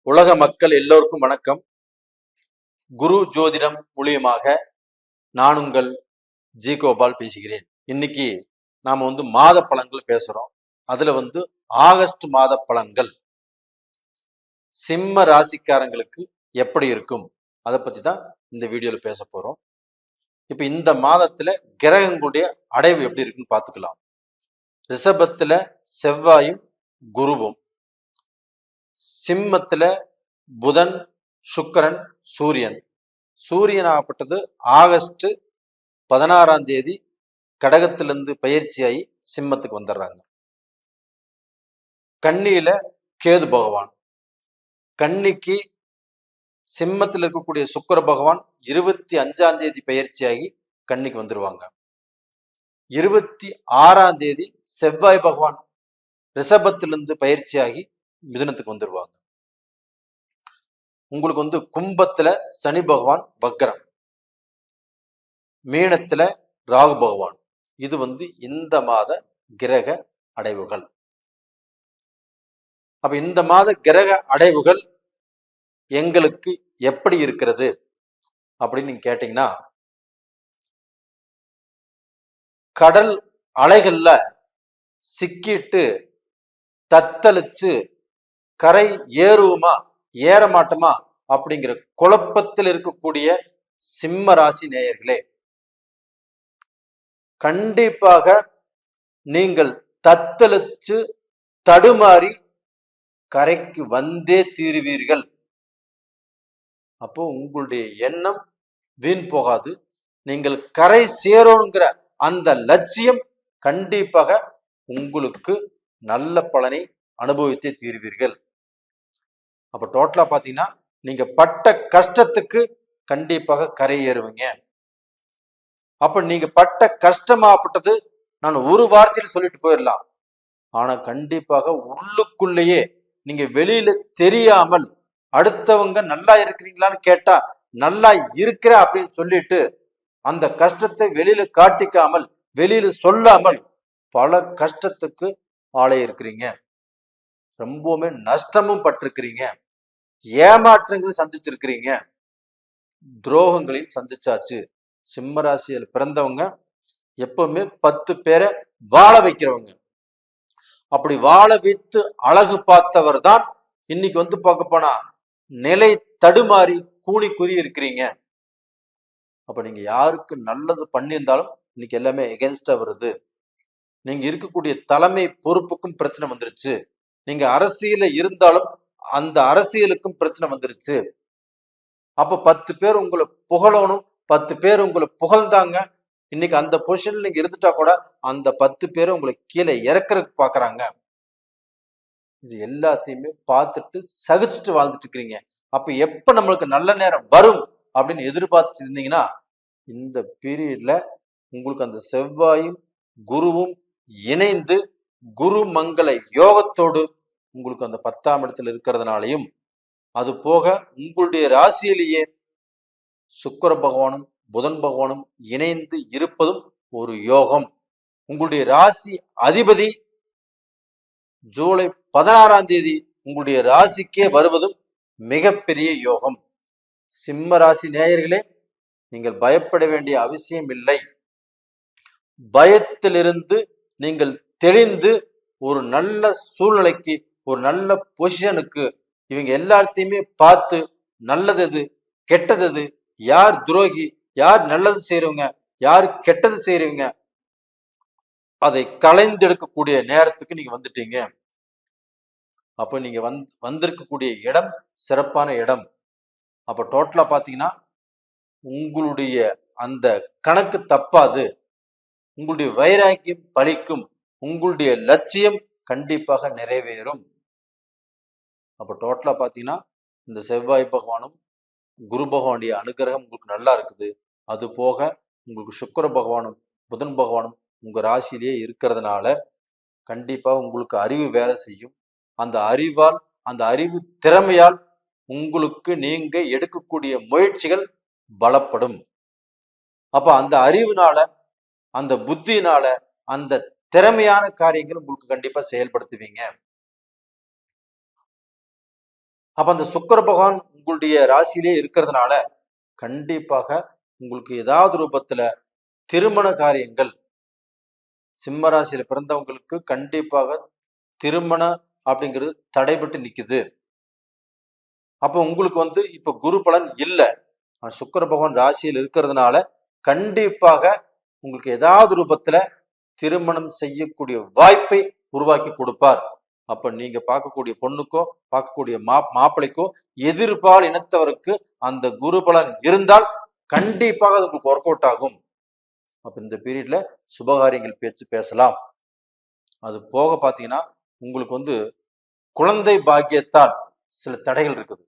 உலக மக்கள் எல்லோருக்கும் வணக்கம். குரு ஜோதிடம் மூலியமாக நான் உங்கள் ஜி கோபால் பேசுகிறேன். இன்னைக்கு நாம மாத பலன்கள் பேசுறோம். அதுல ஆகஸ்ட் மாத பலன்கள் சிம்ம ராசிக்காரங்களுக்கு எப்படி இருக்கும் அதை பத்தி தான் இந்த வீடியோல பேச போறோம். இப்ப இந்த மாதத்துல கிரகங்களுடைய அடைவு எப்படி இருக்குன்னு பார்த்துக்கலாம். ரிஷபத்துல செவ்வாயும் குருவும், சிம்மத்துல புதன், சுக்கிரன், சூரியன். சூரியன் ஆகப்பட்டது ஆகஸ்ட் 16ஆம் தேதி கடகத்திலிருந்து பயிற்சியாகி சிம்மத்துக்கு வந்துடுறாங்க. கன்னியில கேது பகவான், கன்னிக்கு சிம்மத்தில் இருக்கக்கூடிய சுக்கிர பகவான் 25ஆம் தேதி பயிற்சியாகி கன்னிக்கு வந்துருவாங்க. 26ஆம் தேதி செவ்வாய் பகவான் ரிஷபத்திலிருந்து பயிற்சியாகி மிதுனத்துக்கு வந்துருவாங்க. உங்களுக்கு கும்பத்துல சனி பகவான் வக்ரம், மீனத்துல ராகு பகவான். இது இந்த மாத கிரக அடைவுகள். அப்ப இந்த மாத கிரக அடைவுகள் எங்களுக்கு எப்படி இருக்கிறது அப்படின்னு நீங்க கேட்டீங்கன்னா, கடல் அலைகள்ல சிக்கிட்டு தத்தளிச்சு கரை ஏறுவோமா ஏற மாட்டோமா அப்படிங்கிற குழப்பத்தில் இருக்கக்கூடிய சிம்ம ராசி நேயர்களே, கண்டிப்பாக நீங்கள் தத்தளிச்சு தடுமாறி கரைக்கு வந்தே தீருவீர்கள். அப்போ உங்களுடைய எண்ணம் வீண் போகாது. நீங்கள் கரை சேரணுங்கிற அந்த லட்சியம் கண்டிப்பாக உங்களுக்கு நல்ல பலனை அனுபவித்தே தீருவீர்கள். அப்ப டோட்டலா பாத்தீங்கன்னா நீங்க பட்ட கஷ்டத்துக்கு கண்டிப்பாக கரை ஏறுவீங்க. அப்ப நீங்க பட்ட கஷ்டமாப்பட்டது நான் ஒரு வார்த்தையில் சொல்லிட்டு போயிடலாம். ஆனா கண்டிப்பாக உள்ளுக்குள்ளேயே நீங்க வெளியில தெரியாமல் அடுத்தவங்க நல்லா இருக்கிறீங்களான்னு கேட்டா நல்லா இருக்கிற அப்படின்னு சொல்லிட்டு அந்த கஷ்டத்தை வெளியில காட்டிக்காமல் வெளியில சொல்லாமல் பல கஷ்டத்துக்கு ஆளை இருக்கிறீங்க. ரொம்பவுமே நஷ்டமும் பட்டிருக்கிறீங்க, ஏமாற்றங்களும் சந்திச்சிருக்கிறீங்க, துரோகங்களையும் சந்திச்சாச்சு. சிம்ம ராசியில் பிறந்தவங்க எப்பவுமே 10 பேரை வாழ வைக்கிறவங்க. அப்படி வாழ வைத்து அழகு பார்த்தவர் தான் இன்னைக்கு பார்க்க போனா நிலை தடுமாறி கூனி குறி இருக்கிறீங்க. அப்ப நீங்க யாருக்கு நல்லது பண்ணியிருந்தாலும் இன்னைக்கு எல்லாமே எகென்ஸ்டா வருது. நீங்க இருக்கக்கூடிய தலைமை பொறுப்புக்கும் பிரச்சனை வந்துருச்சு. நீங்க அரசியல இருந்தாலும் அந்த அரசியலுக்கும் பிரச்சனை வந்துருச்சு. அப்ப 10 பேர் உங்களை புகழணும், 10 பேர் உங்களை புகழ்ந்தாங்க. இன்னைக்கு அந்த பொசிஷன்ல நீங்க இருந்துட்டா கூட அந்த 10 பேரும் உங்களை கீழே இறக்குறதுக்கு பாக்குறாங்க. இது எல்லாத்தையுமே பார்த்துட்டு சகிச்சுட்டு வாழ்ந்துட்டு இருக்கிறீங்க. அப்ப எப்ப நம்மளுக்கு நல்ல நேரம் வரும் அப்படின்னு எதிர்பார்த்துட்டு இருந்தீங்கன்னா, இந்த பீரியட்ல உங்களுக்கு அந்த செவ்வாயும் குருவும் இணைந்து குரு மங்கள யோகத்தோடு உங்களுக்கு அந்த 10ஆம் இடத்துல இருக்கிறதுனாலையும், அது போக உங்களுடைய ராசியிலேயே சுக்கிர பகவானும் புதன் பகவானும் இணைந்து இருப்பதும் ஒரு யோகம். உங்களுடைய ராசி அதிபதி ஜூலை 16ஆம் தேதி உங்களுடைய ராசிக்கே வருவதும் மிகப்பெரிய யோகம். சிம்ம ராசி நேயர்களே, நீங்கள் பயப்பட வேண்டிய அவசியம் இல்லை. பயத்திலிருந்து நீங்கள் தெளிந்து ஒரு நல்ல சூழ்நிலைக்கு, ஒரு நல்ல பொசிஷனுக்கு, இவங்க எல்லாத்தையுமே பார்த்து நல்லது எது கெட்டது எது, யார் துரோகி, யார் நல்லது செய்யறவங்க, யார் கெட்டது செய்யறவங்க, அதை களைந்தெடுக்கக்கூடிய நேரத்துக்கு நீங்க வந்துட்டீங்க. அப்ப நீங்க வந்திருக்கக்கூடிய இடம் சிறப்பான இடம். அப்ப டோட்டலா பாத்தீங்கன்னா உங்களுடைய அந்த கணக்கு தப்பாது, உங்களுடைய வைராக்கியம் பலிக்கும், உங்களுடைய லட்சியம் கண்டிப்பாக நிறைவேறும். அப்ப டோட்டலா பாத்தீங்கன்னா இந்த செவ்வாய் பகவானும் குரு பகவானுடைய அனுகிரகம் உங்களுக்கு நல்லா இருக்குது. அது போக உங்களுக்கு சுக்கிர பகவானும் புதன் பகவானும் உங்க ராசியிலேயே இருக்கிறதுனால கண்டிப்பா உங்களுக்கு அறிவு வேலை செய்யும். அந்த அறிவால், அந்த அறிவு திறமையால் உங்களுக்கு நீங்க எடுக்கக்கூடிய முயற்சிகள் பலப்படும். அப்ப அந்த அறிவுனால, அந்த புத்தினால, அந்த திறமையான காரியங்கள் உங்களுக்கு கண்டிப்பா செயல்படுத்துவீங்க. அப்ப அந்த சுக்கிர பகவான் உங்களுடைய ராசியிலே இருக்கிறதுனால கண்டிப்பாக உங்களுக்கு ஏதாவது ரூபத்துல திருமண காரியங்கள், சிம்ம ராசியில பிறந்தவங்களுக்கு கண்டிப்பாக திருமணம் அப்படிங்கிறது தடைபட்டு நிக்குது. அப்ப உங்களுக்கு இப்ப குரு பலன் இல்ல. சுக்கிர பகவான் ராசியில் இருக்கிறதுனால கண்டிப்பாக உங்களுக்கு ஏதாவது ரூபத்துல திருமணம் செய்யக்கூடிய வாய்ப்பை உருவாக்கி கொடுப்பார். அப்ப நீங்க பார்க்கக்கூடிய பொண்ணுக்கோ பார்க்கக்கூடிய மாப்பிள்ளைக்கோ எதிர்பால் இனத்தவருக்கு அந்த குரு பலன் இருந்தால் கண்டிப்பாக அது உங்களுக்கு ஒர்க் அவுட் ஆகும். அப்ப இந்த பீரியட்ல சுபகாரியங்கள் பேச்சு பேசலாம். அது போக பாத்தீங்கன்னா உங்களுக்கு குழந்தை பாக்கியத்தால் சில தடைகள் இருக்குது.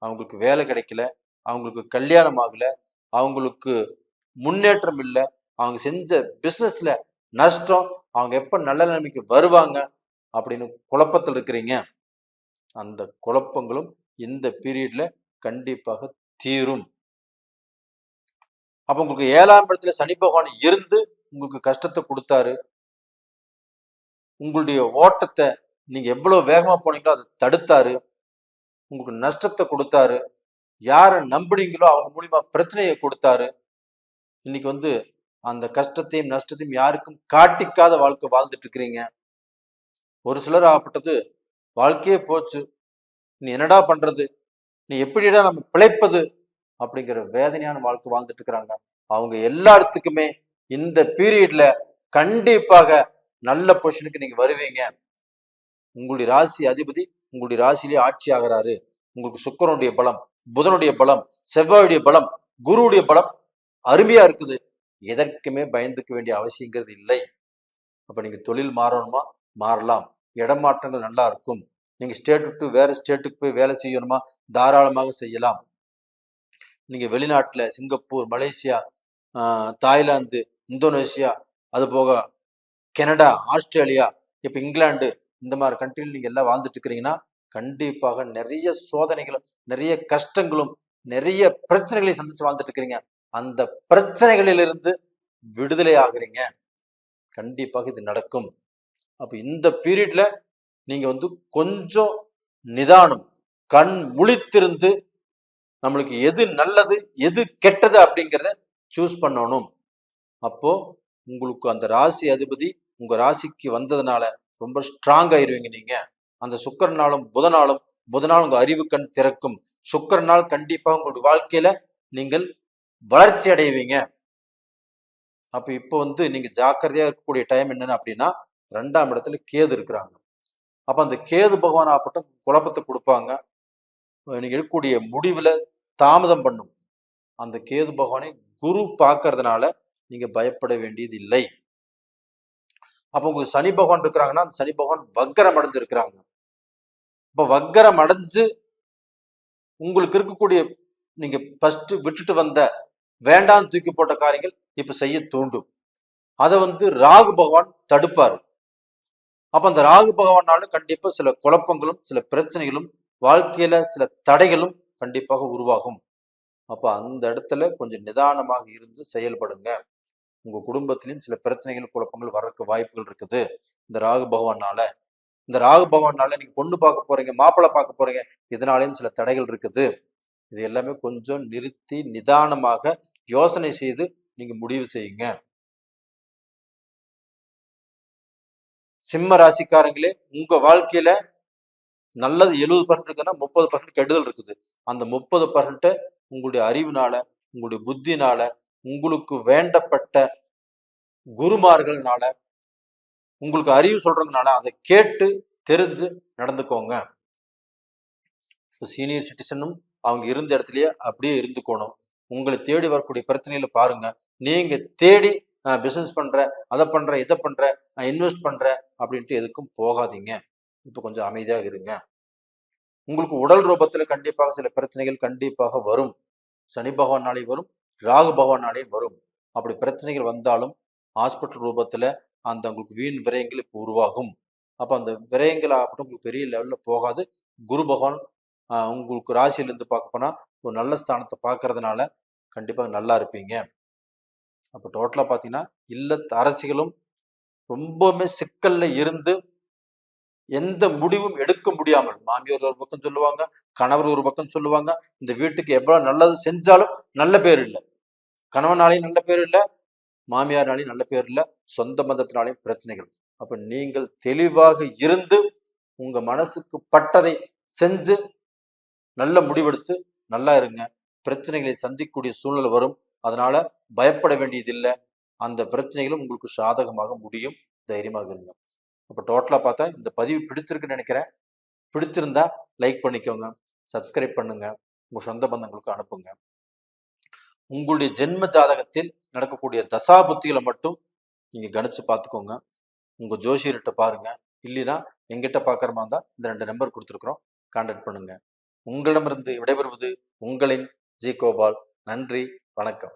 அவங்களுக்கு வேலை கிடைக்கல, அவங்களுக்கு கல்யாணம் ஆகல, அவங்களுக்கு முன்னேற்றம் இல்லை, அவங்க செஞ்ச பிசினஸ்ல நஷ்டம், அவங்க எப்ப நல்ல நிலைமைக்கு வருவாங்க அப்படின்னு குழப்பத்தில் இருக்கிறீங்க. அந்த குழப்பங்களும் இந்த பீரியட்ல கண்டிப்பாக தீரும். அப்ப உங்களுக்கு 7ஆம் இடத்துல சனி பகவான் இருந்து உங்களுக்கு கஷ்டத்தை கொடுத்தாரு. உங்களுடைய ஓட்டத்தை நீங்க எவ்வளவு வேகமா போனீங்களோ அதை தடுத்தாரு. உங்களுக்கு நஷ்டத்தை கொடுத்தாரு. யாரை நம்புனீங்களோ அவங்க மூலியமா பிரச்சனையை கொடுத்தாரு. இன்னைக்கு அந்த கஷ்டத்தையும் நஷ்டத்தையும் யாருக்கும் காட்டிக்காத வாழ்க்கை வாழ்ந்துட்டு இருக்கிறீங்க. ஒரு சிலர் ஆகப்பட்டது வாழ்க்கையே போச்சு, நீ என்னடா பண்றது, நீ எப்படிடா நம்ம பிழைப்பது அப்படிங்கிற வேதனையான வாழ்க்கை வாழ்ந்துட்டு இருக்கிறாங்க. அவங்க எல்லாத்துக்குமே இந்த பீரியட்ல கண்டிப்பாக நல்ல பொசிஷனுக்கு நீங்க வருவீங்க. உங்களுடைய ராசி அதிபதி உங்களுடைய ராசியிலேயே ஆட்சி ஆகிறாரு. உங்களுக்கு சுக்கிரனுடைய பலம், புதனுடைய பலம், செவ்வாயுடைய பலம், குருவுடைய பலம் அருமையா இருக்குது. எதற்குமே பயந்துக்க வேண்டிய அவசியங்கிறது இல்லை. அப்ப நீங்க தொழில் மாறணுமா மாறலாம், இடமாற்றங்கள் நல்லா இருக்கும். நீங்க ஸ்டேட் விட்டு வேற ஸ்டேட்டுக்கு போய் வேலை செய்யணுமா தாராளமாக செய்யலாம். நீங்க வெளிநாட்டுல சிங்கப்பூர், மலேசியா, தாய்லாந்து, இந்தோனேஷியா, அது போக கனடா, ஆஸ்திரேலியா, இப்ப இங்கிலாந்து, இந்த மாதிரி கண்ட்ரியில் நீங்க எல்லாம் வாழ்ந்துட்டு இருக்கிறீங்கன்னா கண்டிப்பாக நிறைய சோதனைகளும் நிறைய கஷ்டங்களும் நிறைய பிரச்சனைகளை சந்திச்சு வாழ்ந்துட்டு இருக்கிறீங்க. அந்த பிரச்சனைகளிலிருந்து விடுதலை ஆகுறீங்க. கண்டிப்பாக இது நடக்கும். அப்ப இந்த பீரியட்ல நீங்க கொஞ்சம் நிதானம், கண் முழித்திருந்து நம்மளுக்கு எது நல்லது எது கெட்டது அப்படிங்கிறத சூஸ் பண்ணணும். அப்போ உங்களுக்கு அந்த ராசி அதிபதி உங்க ராசிக்கு வந்ததுனால ரொம்ப ஸ்ட்ராங் ஆயிருவீங்க. நீங்க அந்த சுக்கிரனாலும் புதனாலும் உங்க அறிவு கண் திறக்கும். சுக்கிரனால் கண்டிப்பா உங்களுடைய வாழ்க்கையில நீங்கள் வளர்ச்சி அடைவீங்க. அப்ப இப்போ நீங்க ஜாக்கிரதையா இருக்கக்கூடிய டைம் என்னன்னு அப்படின்னா 2ஆம் இடத்துல கேது இருக்கிறாங்க. அப்ப அந்த கேது பகவான் ஆகட்டும் குழப்பத்தை கொடுப்பாங்க. நீங்க எடுக்கக்கூடிய முடிவுல தாமதம் பண்ணும். அந்த கேது பகவானை குரு பார்க்கறதுனால நீங்க பயப்பட வேண்டியது இல்லை. அப்ப உங்களுக்கு சனி பகவான் இருக்கிறாங்கன்னா அந்த சனி பகவான் வக்கரம் அடைஞ்சிருக்கிறாங்க. இப்ப வக்கரம் அடைஞ்சு உங்களுக்கு இருக்கக்கூடிய நீங்க ஃபர்ஸ்ட் விட்டுட்டு வந்த வேண்டாம் தூக்கி போட்ட காரியங்கள் இப்ப செய்ய தூண்டும். அதை ராகு பகவான் தடுப்பாரு. அப்ப அந்த ராகு பகவானால கண்டிப்பா சில குழப்பங்களும் சில பிரச்சனைகளும் வாழ்க்கையில சில தடைகளும் கண்டிப்பாக உருவாகும். அப்ப அந்த இடத்துல கொஞ்சம் நிதானமாக இருந்து செயல்படுங்க. உங்க குடும்பத்திலையும் சில பிரச்சனைகள் குழப்பங்கள் வர்றதுக்கு வாய்ப்புகள் இருக்குது இந்த ராகு பகவானால. இந்த ராகு பகவானால நீங்க பொண்ணு பார்க்க போறீங்க, மாப்பிள்ளை பார்க்க போறீங்க, இதனாலையும் சில தடைகள் இருக்குது. இது எல்லாமே கொஞ்சம் நிறுத்தி நிதானமாக யோசனை செய்து நீங்க முடிவு செய்யுங்க. சிம்ம ராசிக்காரங்களே, உங்க வாழ்க்கையில நல்லது 70% இருக்குன்னா 30% கெடுதல் இருக்குது. அந்த 30% உங்களுடைய அறிவுனால, உங்களுடைய புத்தினால, உங்களுக்கு வேண்டப்பட்ட குருமார்கள்னால, உங்களுக்கு அறிவு சொல்றதுனால அதை கேட்டு தெரிஞ்சு நடந்துக்கோங்க. சீனியர் சிட்டிசனும் அவங்க இருந்த இடத்துலயே அப்படியே இருந்துக்கணும். உங்களை தேடி வரக்கூடிய பிரச்சனைகளை பாருங்க. நீங்க தேடி நான் பிசினஸ் பண்றேன், அதை பண்றேன், இதை பண்றேன், நான் இன்வெஸ்ட் பண்றேன் அப்படின்ட்டு எதுக்கும் போகாதீங்க. இப்ப கொஞ்சம் அமைதியாக இருங்க. உங்களுக்கு உடல் ரூபத்துல கண்டிப்பாக சில பிரச்சனைகள் கண்டிப்பாக வரும். சனி பகவானாலே வரும், ராகு பகவானாலே வரும். அப்படி பிரச்சனைகள் வந்தாலும் ஹாஸ்பிட்டல் ரூபத்துல அந்த உங்களுக்கு வீண் விரயங்கள் இப்போ உருவாகும். அப்ப அந்த விரயங்கள் ஆகட்டும் உங்களுக்கு பெரிய லெவல்ல போகாது. குரு பகவான் உங்களுக்கு ராசியிலிருந்து பார்க்க போனா ஒரு நல்ல ஸ்தானத்தை பார்க்கறதுனால கண்டிப்பாக நல்லா இருப்பீங்க. அப்ப டோட்டலா பாத்தீங்கன்னா இல்ல அரசிகளும் ரொம்பவுமே சிக்கல்ல இருந்து எந்த முடிவும் எடுக்க முடியாமல், மாமியார் ஒரு பக்கம் சொல்லுவாங்க, கணவர் ஒரு பக்கம் சொல்லுவாங்க, இந்த வீட்டுக்கு எவ்வளவு நல்லது செஞ்சாலும் நல்ல பேர் இல்லை, கணவனாலையும் நல்ல பேர் இல்லை, மாமியார்னாலையும் நல்ல பேர் இல்லை, சொந்த பந்தத்தினாலையும் பிரச்சனைகள். அப்ப நீங்கள் தெளிவாக இருந்து உங்க மனசுக்கு பட்டதை செஞ்சு நல்ல முடிவெடுத்து நல்லா இருங்க. பிரச்சனைகளை சந்திக்கக்கூடிய சூழ்நிலை வரும், அதனால பயப்பட வேண்டியதில்லை. அந்த பிரச்சனைகளும் உங்களுக்கு சாதகமாக முடியும். தைரியமாக இருங்க. அப்ப டோட்டலா பார்த்தா இந்த பதிவு பிடிச்சிருக்குன்னு நினைக்கிறேன். பிடிச்சிருந்தா லைக் பண்ணிக்கோங்க, சப்ஸ்கிரைப் பண்ணுங்க, உங்க சொந்த பந்தங்களுக்கு அனுப்புங்க. உங்களுடைய ஜென்ம ஜாதகத்தில் நடக்கக்கூடிய தசாபுத்திகளை மட்டும் நீங்க கணிச்சு பார்த்துக்கோங்க. உங்க ஜோசியர்கிட்ட பாருங்க, இல்லைன்னா எங்கிட்ட பார்க்குற மாதிரி தான் இந்த 2 நம்பர் கொடுத்துருக்குறோம், கான்டாக்ட் பண்ணுங்க. உங்களிடமிருந்து விடைபெறுவது உங்களின் ஜி கோபால். நன்றி, வணக்கம்.